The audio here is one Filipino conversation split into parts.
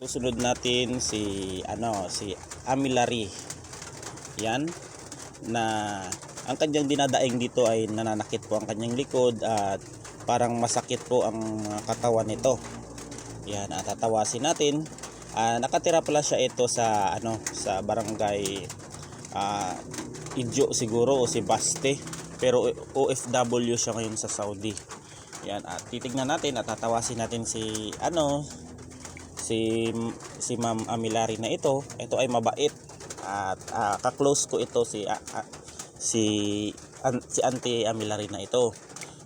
Susunod natin si si amylary. Yan na ang kanyang dinadaing dito ay nananakit po ang kanyang likod at parang masakit po ang katawan nito. Yan, tatawasin natin. Nakatira pala siya ito sa sa barangay Idjo siguro o si Baste, pero OFW siya ngayon sa Saudi. Yan, at titignan natin at tatawasin natin si si Ma'am Amylary na ito. Ito ay mabait at ka-close ko ito si Auntie Amylary na ito.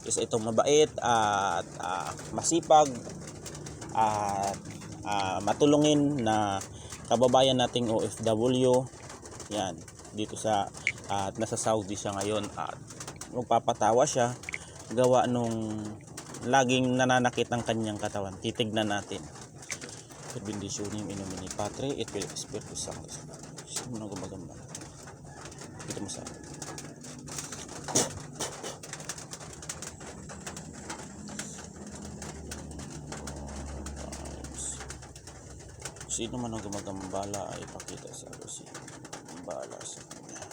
Is itong mabait at masipag at matulungin na kababayan nating OFW. Yan, dito sa nasa Saudi siya ngayon at magpapatawa siya gawa nung laging nananakit ang kanyang katawan. Titignan natin. Bendicionem in nomine Patri et Filii et Spiritus Sanctus. Sino nang gumagamba? Dito mo sa sino man ang gumagambala ay ipakita sa si bala sa kanya.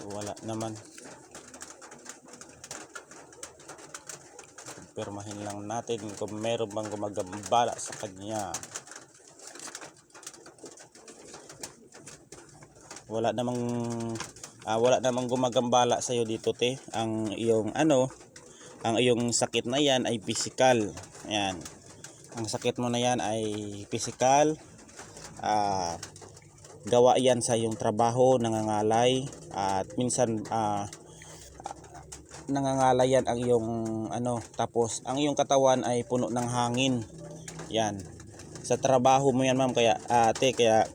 Wala naman. Permahin lang natin kung meron bang gumagambala sa kanya. Wala namang gumagambala sa iyo dito, te. Ang iyong sakit na yan ay physical. Ayan. Ang sakit mo na yan ay physical. Gawa yan sa iyong trabaho, nangangalay at minsan nangangalay yan ang iyong tapos ang iyong katawan ay puno ng hangin. Yan. Sa trabaho mo yan, ma'am, kaya kaya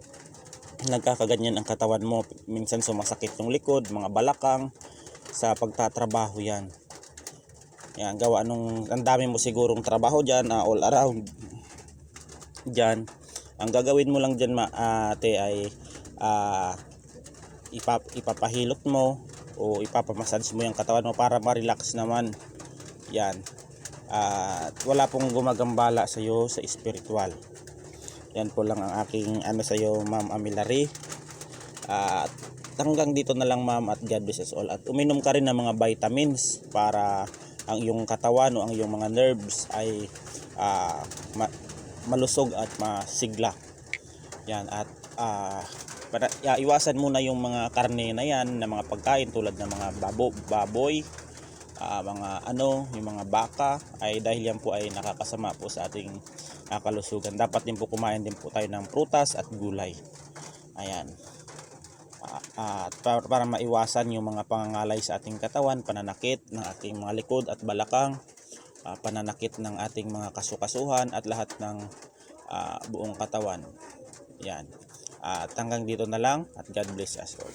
nagkakaganyan ang katawan mo. Minsan sumasakit yung likod, mga balakang sa pagtatrabaho yan. Yan, gawa nung ang dami mo sigurong trabaho diyan, all around. Diyan, ang gagawin mo lang diyan, ate, ay ipapahilot mo o ipapamassage mo yung katawan mo para ma-relax naman. Yan. At wala pong gumagambala sa iyo sa spiritual. Yan po lang ang aking sa iyo, Ma'am Amylary. At hanggang dito na lang, ma'am, at God bless us all. At uminom ka rin ng mga vitamins para ang iyong katawan o ang iyong mga nerves ay malusog at masigla. Yan, at iwasan muna yung mga karne na yan, na mga pagkain tulad ng mga baboy, yung mga baka, ay dahil yan po ay nakakasama po sa ating kalusugan. Dapat din po kumain din po tayo ng prutas at gulay. Ayan. Para maiwasan yung mga pangangalay sa ating katawan, pananakit ng ating mga likod at balakang, pananakit ng ating mga kasukasuhan at lahat ng buong katawan. Yan. At hanggang dito na lang, at God bless us all.